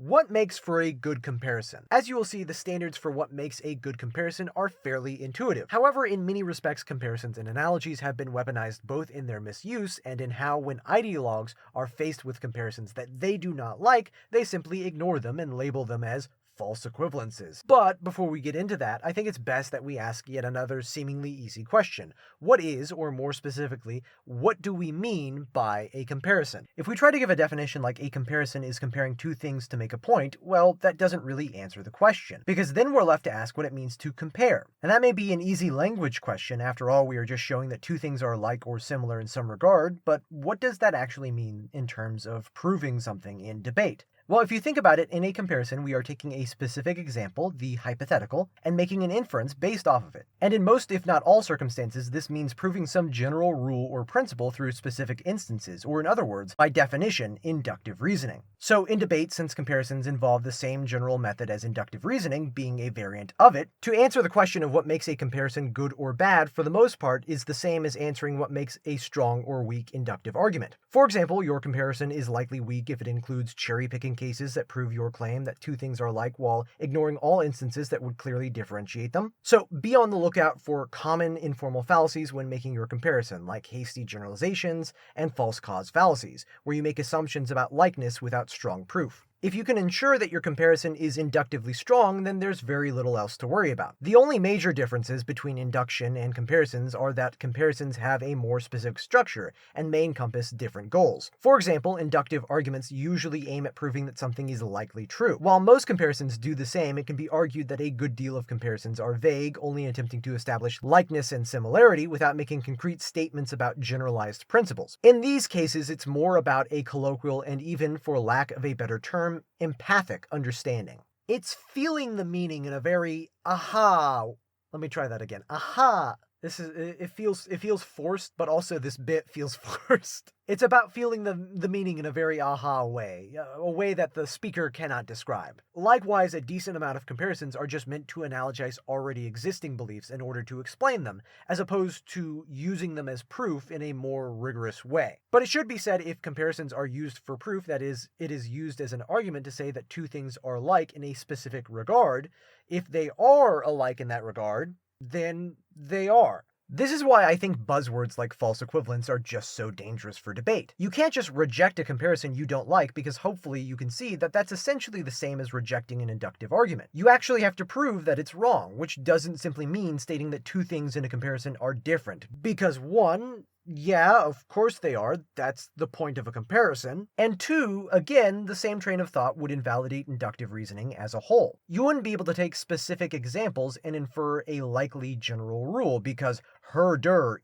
What makes for a good comparison? As you will see, the standards for what makes a good comparison are fairly intuitive. However, in many respects, comparisons and analogies have been weaponized both in their misuse and in how, when ideologues are faced with comparisons that they do not like, they simply ignore them and label them as false equivalences. But before we get into that, I think it's best that we ask yet another seemingly easy question. What is, or more specifically, what do we mean by a comparison? If we try to give a definition like a comparison is comparing two things to make a point, well, that doesn't really answer the question, because then we're left to ask what it means to compare. And that may be an easy language question. After all, we are just showing that two things are alike or similar in some regard, but what does that actually mean in terms of proving something in debate? Well, if you think about it, in a comparison, we are taking a specific example, the hypothetical, and making an inference based off of it. And in most, if not all circumstances, this means proving some general rule or principle through specific instances, or in other words, by definition, inductive reasoning. So in debate, since comparisons involve the same general method as inductive reasoning, being a variant of it, to answer the question of what makes a comparison good or bad, for the most part, is the same as answering what makes a strong or weak inductive argument. For example, your comparison is likely weak if it includes cherry-picking cases that prove your claim that two things are alike while ignoring all instances that would clearly differentiate them. So be on the lookout for common informal fallacies when making your comparison, like hasty generalizations and false cause fallacies, where you make assumptions about likeness without strong proof. If you can ensure that your comparison is inductively strong, then there's very little else to worry about. The only major differences between induction and comparisons are that comparisons have a more specific structure and may encompass different goals. For example, inductive arguments usually aim at proving that something is likely true. While most comparisons do the same, it can be argued that a good deal of comparisons are vague, only attempting to establish likeness and similarity without making concrete statements about generalized principles. In these cases, it's more about a colloquial and even, for lack of a better term, empathic understanding. It's feeling the meaning in a very let me try that again. It feels forced, but also this bit feels forced. It's about feeling the meaning in a very way, a way that the speaker cannot describe. Likewise, a decent amount of comparisons are just meant to analogize already existing beliefs in order to explain them, as opposed to using them as proof in a more rigorous way. But it should be said, if comparisons are used for proof, that is, it is used as an argument to say that two things are alike in a specific regard, if they are alike in that regard, then they are. This is why I think buzzwords like false equivalence are just so dangerous for debate. You can't just reject a comparison you don't like, because hopefully you can see that that's essentially the same as rejecting an inductive argument. You actually have to prove that it's wrong, which doesn't simply mean stating that two things in a comparison are different. Because one, yeah, of course they are. That's the point of a comparison. And two, again, the same train of thought would invalidate inductive reasoning as a whole. You wouldn't be able to take specific examples and infer a likely general rule because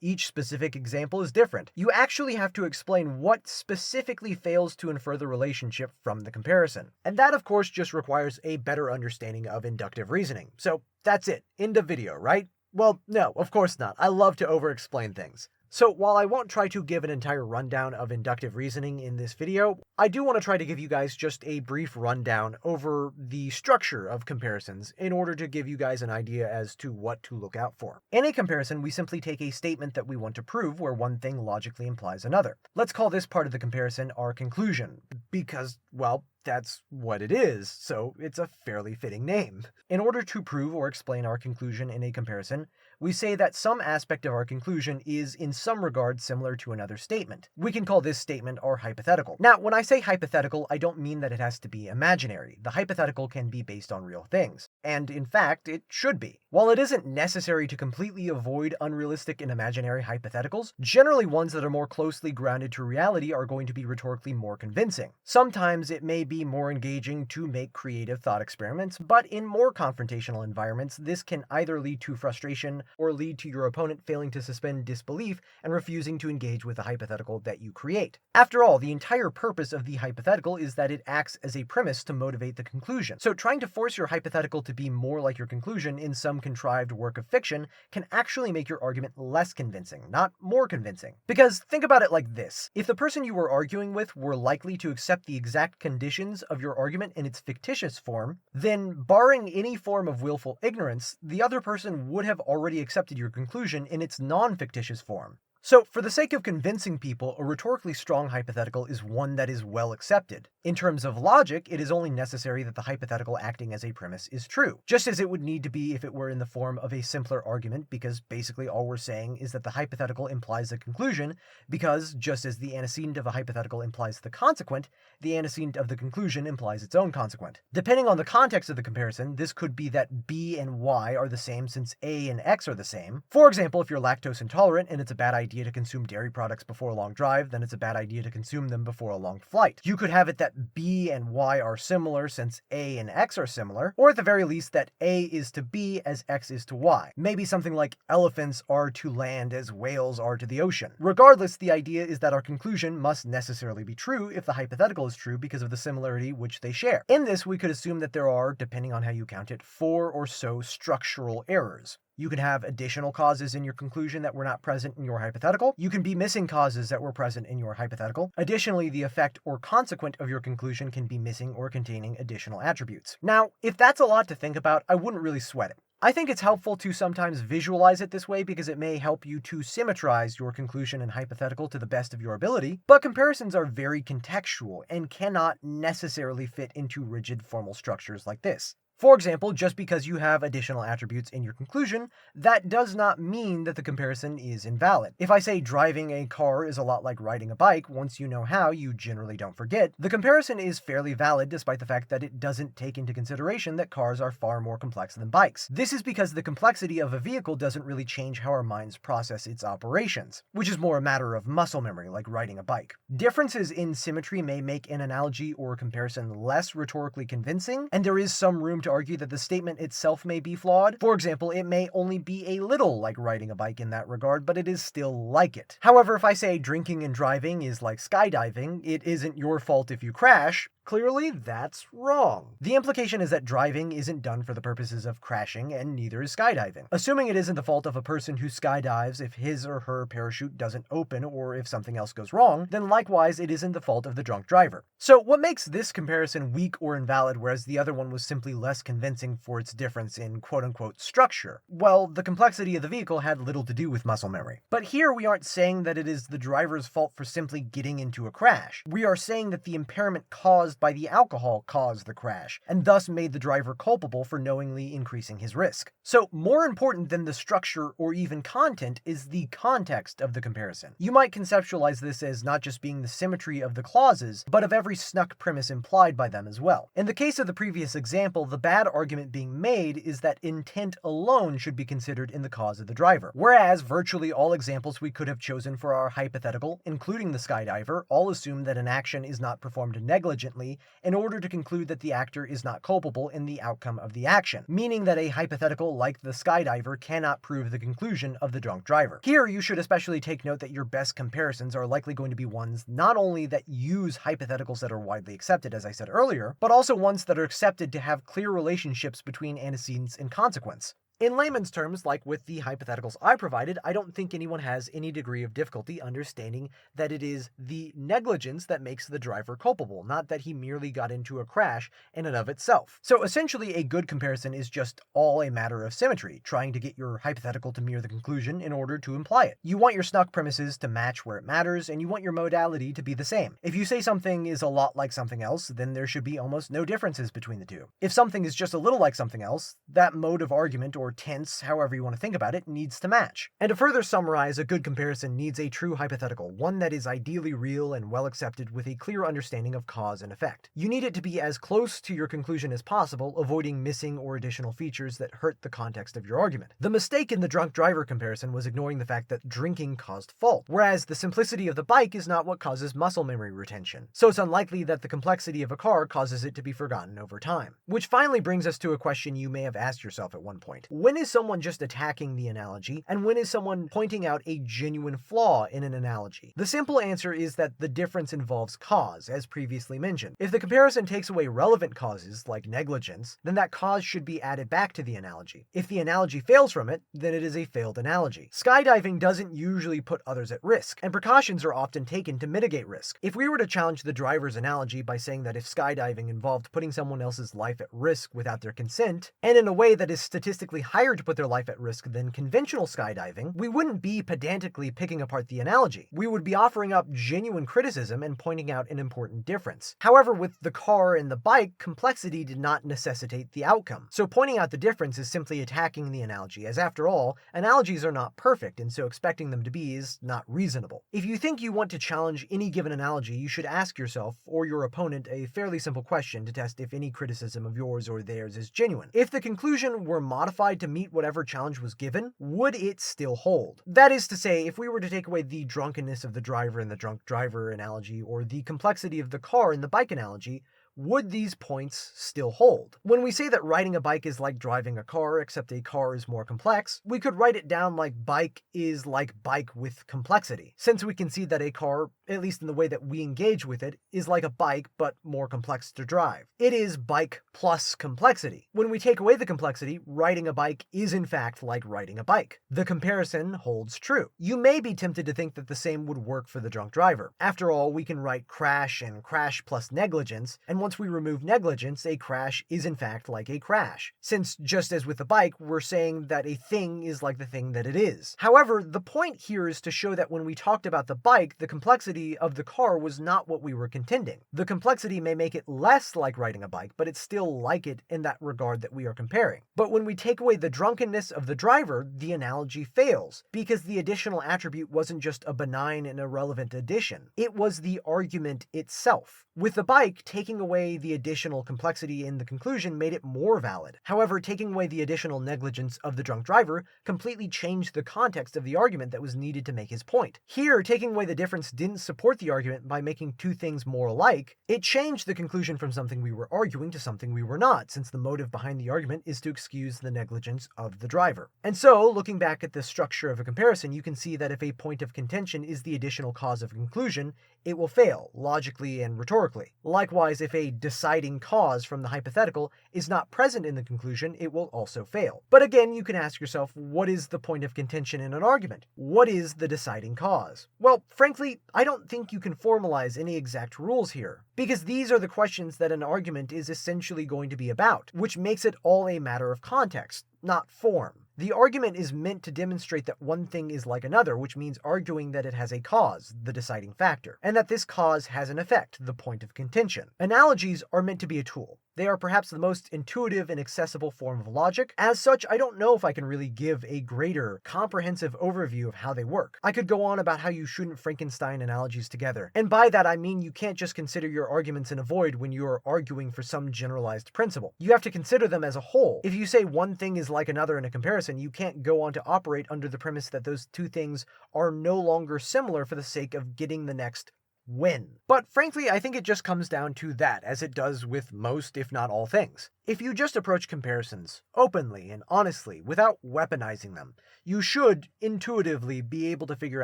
each specific example is different. You actually have to explain what specifically fails to infer the relationship from the comparison. And that, of course, just requires a better understanding of inductive reasoning. So that's it. End of video, right? Well, no, of course not. I love to over-explain things. So while I won't try to give an entire rundown of inductive reasoning in this video, I do want to try to give you guys just a brief rundown over the structure of comparisons in order to give you guys an idea as to what to look out for. In a comparison, we simply take a statement that we want to prove where one thing logically implies another. Let's call this part of the comparison our conclusion, because, well, that's what it is, so it's a fairly fitting name. In order to prove or explain our conclusion in a comparison, we say that some aspect of our conclusion is in some regard similar to another statement. We can call this statement our hypothetical. Now, when I say hypothetical, I don't mean that it has to be imaginary. The hypothetical can be based on real things. And in fact, it should be. While it isn't necessary to completely avoid unrealistic and imaginary hypotheticals, generally ones that are more closely grounded to reality are going to be rhetorically more convincing. Sometimes it may be more engaging to make creative thought experiments, but in more confrontational environments, this can either lead to frustration or lead to your opponent failing to suspend disbelief and refusing to engage with the hypothetical that you create. After all, the entire purpose of the hypothetical is that it acts as a premise to motivate the conclusion. So trying to force your hypothetical to be more like your conclusion in some contrived work of fiction can actually make your argument less convincing, not more convincing. Because think about it like this. If the person you were arguing with were likely to accept the exact conditions of your argument in its fictitious form, then barring any form of willful ignorance, the other person would have already accepted your conclusion in its non-fictitious form. So, for the sake of convincing people, a rhetorically strong hypothetical is one that is well accepted. In terms of logic, it is only necessary that the hypothetical acting as a premise is true, just as it would need to be if it were in the form of a simpler argument, because basically all we're saying is that the hypothetical implies a conclusion, because just as the antecedent of a hypothetical implies the consequent, the antecedent of the conclusion implies its own consequent. Depending on the context of the comparison, this could be that B and Y are the same since A and X are the same. For example, if you're lactose intolerant and it's a bad idea to consume dairy products before a long drive, then it's a bad idea to consume them before a long flight. You could have it that B and Y are similar since A and X are similar, or at the very least that A is to B as X is to Y. Maybe something like elephants are to land as whales are to the ocean. Regardless, the idea is that our conclusion must necessarily be true if the hypothetical is true because of the similarity which they share. In this, we could assume that there are, depending on how you count it, 4 or so structural errors. You can have additional causes in your conclusion that were not present in your hypothetical. You can be missing causes that were present in your hypothetical. Additionally, the effect or consequent of your conclusion can be missing or containing additional attributes. Now, if that's a lot to think about, I wouldn't really sweat it. I think it's helpful to sometimes visualize it this way because it may help you to symmetrize your conclusion and hypothetical to the best of your ability, but comparisons are very contextual and cannot necessarily fit into rigid formal structures like this. For example, just because you have additional attributes in your conclusion, that does not mean that the comparison is invalid. If I say driving a car is a lot like riding a bike, once you know how, you generally don't forget, the comparison is fairly valid despite the fact that it doesn't take into consideration that cars are far more complex than bikes. This is because the complexity of a vehicle doesn't really change how our minds process its operations, which is more a matter of muscle memory, like riding a bike. Differences in symmetry may make an analogy or comparison less rhetorically convincing, and there is some room to argue that the statement itself may be flawed. For example, it may only be a little like riding a bike in that regard, but it is still like it. However, if I say drinking and driving is like skydiving, it isn't your fault if you crash, clearly that's wrong. The implication is that driving isn't done for the purposes of crashing, and neither is skydiving. Assuming it isn't the fault of a person who skydives if his or her parachute doesn't open or if something else goes wrong, then likewise it isn't the fault of the drunk driver. So what makes this comparison weak or invalid whereas the other one was simply less convincing for its difference in quote-unquote structure? Well, the complexity of the vehicle had little to do with muscle memory. But here we aren't saying that it is the driver's fault for simply getting into a crash. We are saying that the impairment caused by the alcohol caused the crash, and thus made the driver culpable for knowingly increasing his risk. So more important than the structure or even content is the context of the comparison. You might conceptualize this as not just being the symmetry of the clauses, but of every snuck premise implied by them as well. In the case of the previous example, the bad argument being made is that intent alone should be considered in the cause of the driver, whereas virtually all examples we could have chosen for our hypothetical, including the skydiver, all assume that an action is not performed negligently in order to conclude that the actor is not culpable in the outcome of the action, meaning that a hypothetical like the skydiver cannot prove the conclusion of the drunk driver. Here, you should especially take note that your best comparisons are likely going to be ones not only that use hypotheticals that are widely accepted, as I said earlier, but also ones that are accepted to have clear relationships between antecedents and consequence. In layman's terms, like with the hypotheticals I provided, I don't think anyone has any degree of difficulty understanding that it is the negligence that makes the driver culpable, not that he merely got into a crash in and of itself. So essentially, a good comparison is just all a matter of symmetry, trying to get your hypothetical to mirror the conclusion in order to imply it. You want your snuck premises to match where it matters, and you want your modality to be the same. If you say something is a lot like something else, then there should be almost no differences between the two. If something is just a little like something else, that mode of argument or tense, however you want to think about it, needs to match. And to further summarize, a good comparison needs a true hypothetical, one that is ideally real and well accepted with a clear understanding of cause and effect. You need it to be as close to your conclusion as possible, avoiding missing or additional features that hurt the context of your argument. The mistake in the drunk driver comparison was ignoring the fact that drinking caused fault, whereas the simplicity of the bike is not what causes muscle memory retention. So it's unlikely that the complexity of a car causes it to be forgotten over time. Which finally brings us to a question you may have asked yourself at one point. When is someone just attacking the analogy, and when is someone pointing out a genuine flaw in an analogy? The simple answer is that the difference involves cause, as previously mentioned. If the comparison takes away relevant causes, like negligence, then that cause should be added back to the analogy. If the analogy fails from it, then it is a failed analogy. Skydiving doesn't usually put others at risk, and precautions are often taken to mitigate risk. If we were to challenge the driver's analogy by saying that if skydiving involved putting someone else's life at risk without their consent, and in a way that is statistically higher to put their life at risk than conventional skydiving, we wouldn't be pedantically picking apart the analogy. We would be offering up genuine criticism and pointing out an important difference. However, with the car and the bike, complexity did not necessitate the outcome. So pointing out the difference is simply attacking the analogy, as after all, analogies are not perfect, and so expecting them to be is not reasonable. If you think you want to challenge any given analogy, you should ask yourself or your opponent a fairly simple question to test if any criticism of yours or theirs is genuine. If the conclusion were modified to meet whatever challenge was given, would it still hold? That is to say, if we were to take away the drunkenness of the driver in the drunk driver analogy, or the complexity of the car in the bike analogy, would these points still hold? When we say that riding a bike is like driving a car, except a car is more complex, we could write it down like bike is like bike with complexity, since we can see that a car, at least in the way that we engage with it, is like a bike but more complex to drive. It is bike plus complexity. When we take away the complexity, riding a bike is in fact like riding a bike. The comparison holds true. You may be tempted to think that the same would work for the drunk driver. After all, we can write crash and crash plus negligence, and once we remove negligence, a crash is in fact like a crash, since just as with the bike, we're saying that a thing is like the thing that it is. However, the point here is to show that when we talked about the bike, the complexity of the car was not what we were contending. The complexity may make it less like riding a bike, but it's still like it in that regard that we are comparing. But when we take away the drunkenness of the driver, the analogy fails, because the additional attribute wasn't just a benign and irrelevant addition. It was the argument itself. With the bike, taking away the additional complexity in the conclusion made it more valid. However, taking away the additional negligence of the drunk driver completely changed the context of the argument that was needed to make his point. Here, taking away the difference didn't support the argument by making two things more alike. It changed the conclusion from something we were arguing to something we were not, since the motive behind the argument is to excuse the negligence of the driver. And so, looking back at the structure of a comparison, you can see that if a point of contention is the additional cause of conclusion, it will fail, logically and rhetorically. Likewise, if a deciding cause from the hypothetical is not present in the conclusion, it will also fail. But again, you can ask yourself, what is the point of contention in an argument? What is the deciding cause? Well, frankly, I don't think you can formalize any exact rules here, because these are the questions that an argument is essentially going to be about, which makes it all a matter of context, not form. The argument is meant to demonstrate that one thing is like another, which means arguing that it has a cause, the deciding factor, and that this cause has an effect, the point of contention. Analogies are meant to be a tool. They are perhaps the most intuitive and accessible form of logic. As such, I don't know if I can really give a greater, comprehensive overview of how they work. I could go on about how you shouldn't Frankenstein analogies together, and by that I mean you can't just consider your arguments in a void when you are arguing for some generalized principle. You have to consider them as a whole. If you say one thing is like another in a comparison, you can't go on to operate under the premise that those two things are no longer similar for the sake of getting the next win. But frankly, I think it just comes down to that, as it does with most, if not all things. If you just approach comparisons openly and honestly, without weaponizing them, you should intuitively be able to figure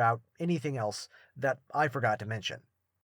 out anything else that I forgot to mention.